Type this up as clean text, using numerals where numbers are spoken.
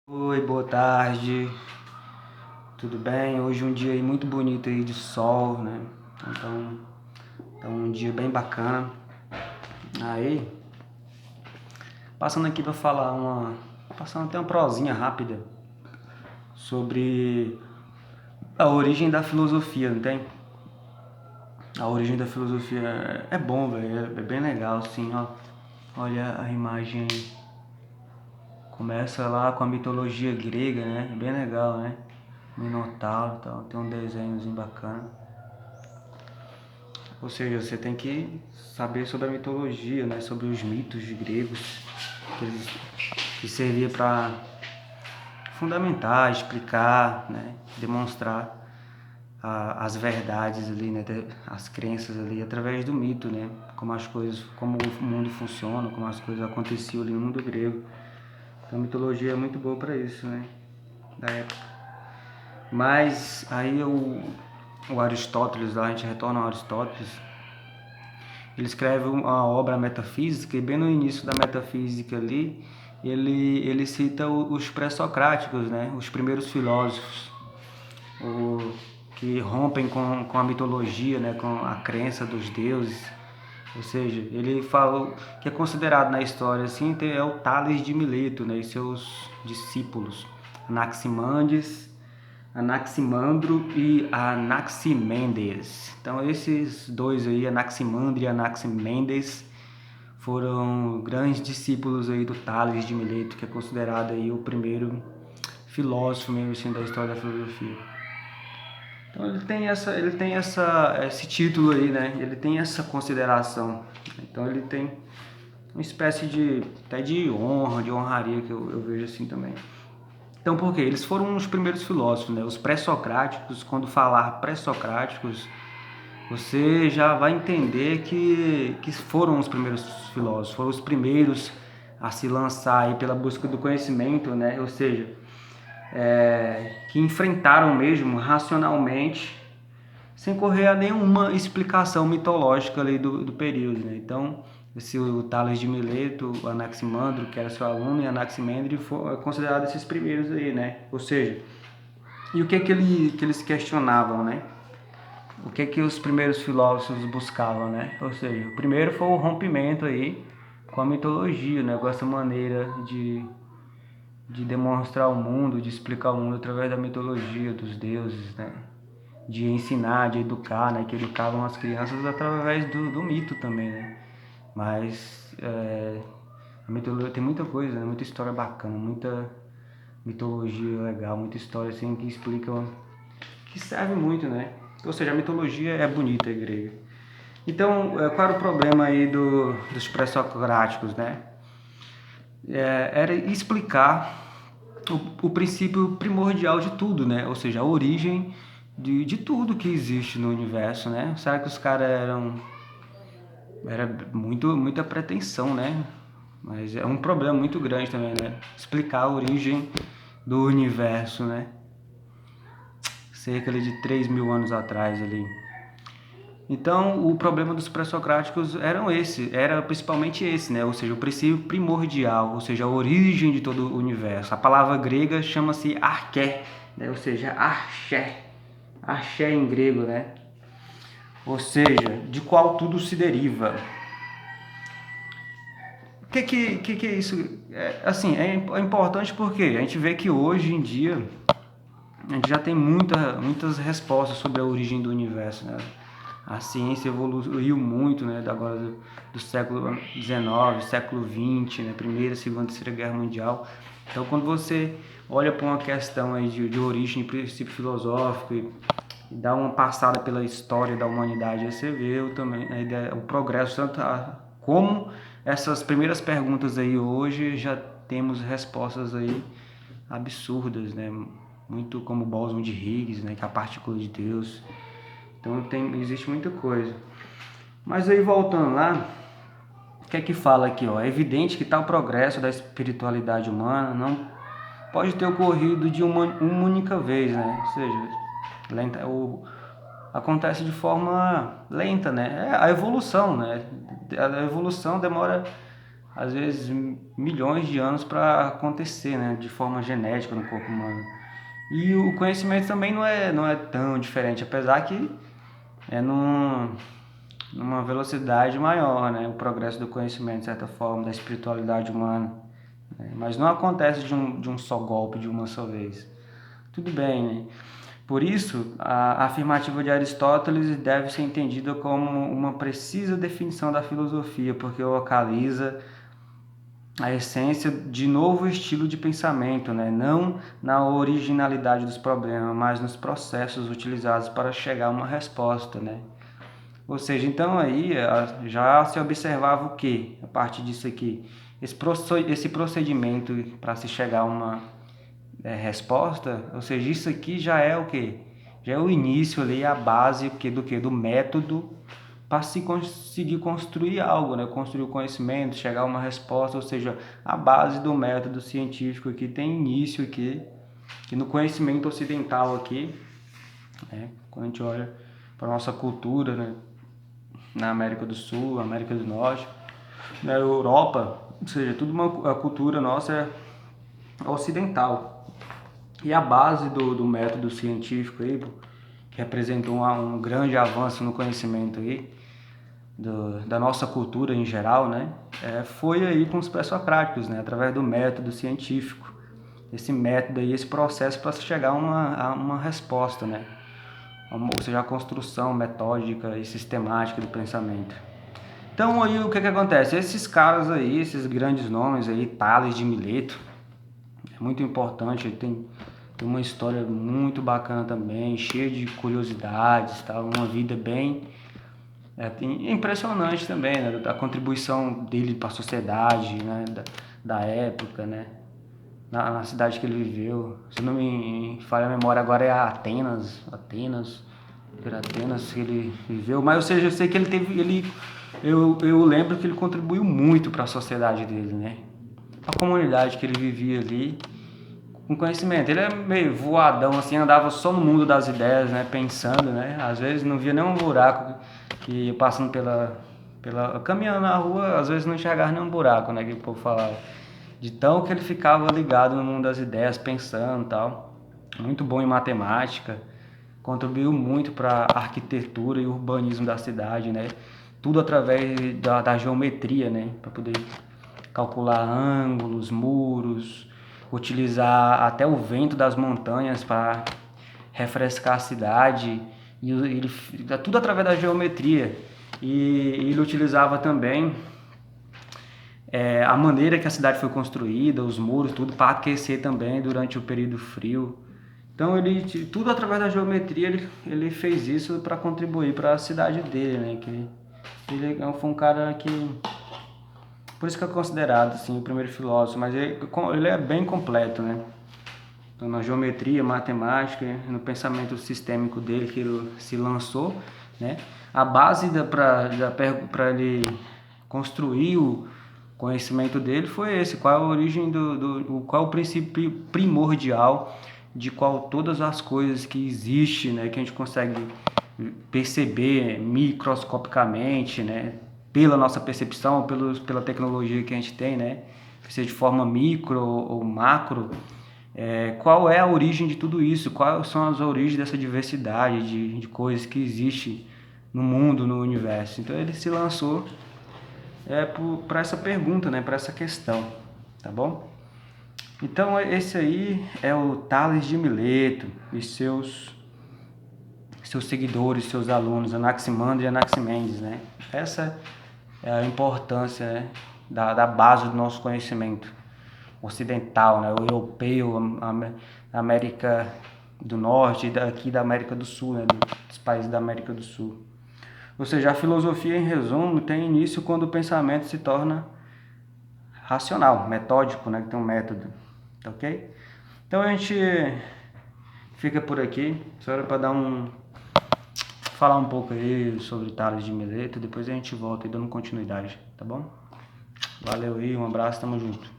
Oi, boa tarde, tudo bem? Hoje um dia aí muito bonito aí de sol, né? Então um dia bem bacana. Aí, passando aqui para falar passando até uma prosinha rápida sobre a origem da filosofia, não tem? A origem da filosofia é bom, velho, é bem legal, assim, ó. Olha a imagem aí. Começa lá com a mitologia grega, né? É bem legal, né? Minotauro e tal, tem um desenhozinho bacana. Ou seja, você tem que saber sobre a mitologia, né? Sobre os mitos gregos que servia para fundamentar, explicar, né? Demonstrar as verdades ali, né? As crenças ali através do mito, né? Como as coisas, como o mundo funciona, como as coisas aconteciam ali no mundo grego. Então a mitologia é muito boa para isso, né? Da época. Mas aí o Aristóteles, lá a gente retorna ao Aristóteles. Ele escreve uma obra metafísica e bem no início da metafísica ali, ele cita os pré-socráticos, né? Os primeiros filósofos, que rompem com a mitologia, né? Com a crença dos deuses. Ou seja, ele falou que é considerado na história assim, é o Tales de Mileto, né? E seus discípulos, Anaximandes, Anaximandro e Anaximenes. Então esses dois aí, Anaximandro e Anaximenes, foram grandes discípulos aí do Tales de Mileto, que é considerado aí o primeiro filósofo mesmo assim da história da filosofia. Então esse título aí, né? Ele tem essa consideração. Então ele tem uma espécie de até de honra, de honraria que eu vejo assim também. Então, por quê? Eles foram os primeiros filósofos, né? Os pré-socráticos. Quando falar pré-socráticos, você já vai entender que foram os primeiros filósofos, foram os primeiros a se lançar aí pela busca do conhecimento, né? Ou seja, que enfrentaram mesmo racionalmente, sem correr a nenhuma explicação mitológica ali do período, né? Então, o Tales de Mileto, o Anaximandro, que era seu aluno, e Anaximandro foram considerados esses primeiros aí, né? Ou seja, e o que eles questionavam, né? O que os primeiros filósofos buscavam, né? Ou seja, o primeiro foi o rompimento aí com a mitologia, né? Com essa maneira de demonstrar o mundo, de explicar o mundo através da mitologia, dos deuses, né? De ensinar, de educar, né? Que educavam as crianças através do mito também, né? Mas a mitologia tem muita coisa, né? Muita história bacana, muita mitologia legal, muita história assim que explica, que serve muito, né? Ou seja, a mitologia é bonita, grega. Então, qual era o problema aí dos pré-socráticos, né? Era explicar o princípio primordial de tudo, né? Ou seja, a origem de tudo que existe no universo, né? Será que os caras era muita pretensão, né? Mas é um problema muito grande também, né? Explicar a origem do universo, né? Cerca de 3.000 anos atrás ali. Então, o problema dos pré-socráticos era principalmente esse, né? Ou seja, o princípio primordial, ou seja, a origem de todo o universo. A palavra grega chama-se arché, né? Ou seja, arché, arché em grego, né? Ou seja, de qual tudo se deriva. O que é isso? É importante porque a gente vê que hoje em dia a gente já tem muitas respostas sobre a origem do universo, né? A ciência evoluiu muito, né? Agora do século XIX, século XX, né? Primeira, Segunda, Terceira Guerra Mundial. Então, quando você olha para uma questão aí de origem, de princípio filosófico e dá uma passada pela história da humanidade, você vê também o progresso, como essas primeiras perguntas aí hoje já temos respostas aí absurdas, né? Muito como o bóson de Higgs, né? Que é a partícula de Deus. Então existe muita coisa. Mas aí voltando lá, o que é que fala aqui? Ó? É evidente que tal progresso da espiritualidade humana não pode ter ocorrido de uma única vez, né? Ou seja, acontece de forma lenta, né? É a evolução, né? A evolução demora às vezes, milhões de anos para acontecer, né, de forma genética no corpo humano. E o conhecimento também não é tão diferente, apesar que é numa velocidade maior, né, o progresso do conhecimento, de certa forma, da espiritualidade humana. Né, mas não acontece de um só golpe, de uma só vez. Tudo bem, né? Por isso, a afirmativa de Aristóteles deve ser entendida como uma precisa definição da filosofia, porque localiza a essência de novo estilo de pensamento, né? Não na originalidade dos problemas, mas nos processos utilizados para chegar a uma resposta, né? Ou seja, então aí já se observava o que a partir disso aqui? Esse procedimento para se chegar a uma resposta, ou seja, isso aqui já é o que? Já é o início ali, a base do que? Do método para se conseguir construir algo, né? Construir o conhecimento, chegar a uma resposta, ou seja, a base do método científico aqui tem início aqui, e no conhecimento ocidental aqui, né? Quando a gente olha para a nossa cultura, né? Na América do Sul, América do Norte, na Europa, ou seja, tudo a cultura nossa é ocidental. E a base do método científico aí, que representou um grande avanço no conhecimento aí, da nossa cultura em geral, né? Foi aí com os pré-socráticos, né? Através do método científico. Esse método aí, esse processo para se chegar a uma resposta, né? Ou seja, a construção metódica e sistemática do pensamento. Então aí o que acontece? Esses caras aí, esses grandes nomes aí, Tales de Mileto, é muito importante, ele tem uma história muito bacana também, cheia de curiosidades, tá? Uma vida bem impressionante também, né? A contribuição dele para a sociedade, né? Da época, né? Na cidade que ele viveu. Se não me falha a memória agora é Atenas que ele viveu, mas ou seja, eu sei que eu lembro que ele contribuiu muito para a sociedade dele, né? A comunidade que ele vivia ali, com conhecimento. Ele é meio voadão, assim, andava só no mundo das ideias, né? Pensando, né? Às vezes não via nenhum buraco que passando caminhando na rua, às vezes não enxergava nenhum buraco, né? Que o povo falava. De tão que ele ficava ligado no mundo das ideias, pensando e tal. Muito bom em matemática. Contribuiu muito para a arquitetura e urbanismo da cidade, né? Tudo através da geometria, né? Para poder calcular ângulos, muros, utilizar até o vento das montanhas para refrescar a cidade, e ele tudo através da geometria. E ele utilizava também a maneira que a cidade foi construída, os muros, tudo para aquecer também durante o período frio. Então tudo através da geometria ele fez isso para contribuir para a cidade dele, né? Que ele foi um cara que por isso que é considerado assim, o primeiro filósofo, mas ele é bem completo, né? Então, na geometria, matemática, no pensamento sistêmico dele que ele se lançou, né? A base para ele construir o conhecimento dele foi esse: qual é a origem qual é o princípio primordial de qual todas as coisas que existem, né? Que a gente consegue perceber microscopicamente, né? Pela nossa percepção, pela tecnologia que a gente tem, né? Seja de forma micro ou macro, qual é a origem de tudo isso? Quais são as origens dessa diversidade de coisas que existe no mundo, no universo? Então ele se lançou para essa pergunta, né? Para essa questão, tá bom? Então esse aí é o Tales de Mileto e seus seguidores, seus alunos, Anaximandro e Anaximenes, né? Essa é a importância, né, da base do nosso conhecimento ocidental, né? O europeu, a América do Norte, aqui da América do Sul, né? Dos países da América do Sul. Ou seja, a filosofia, em resumo, tem início quando o pensamento se torna racional, metódico, né? Que tem um método, tá ok? Então a gente fica por aqui, só era para falar um pouco aí sobre Tales de Mileto, depois a gente volta e dando continuidade, tá bom? Valeu aí, um abraço, tamo junto.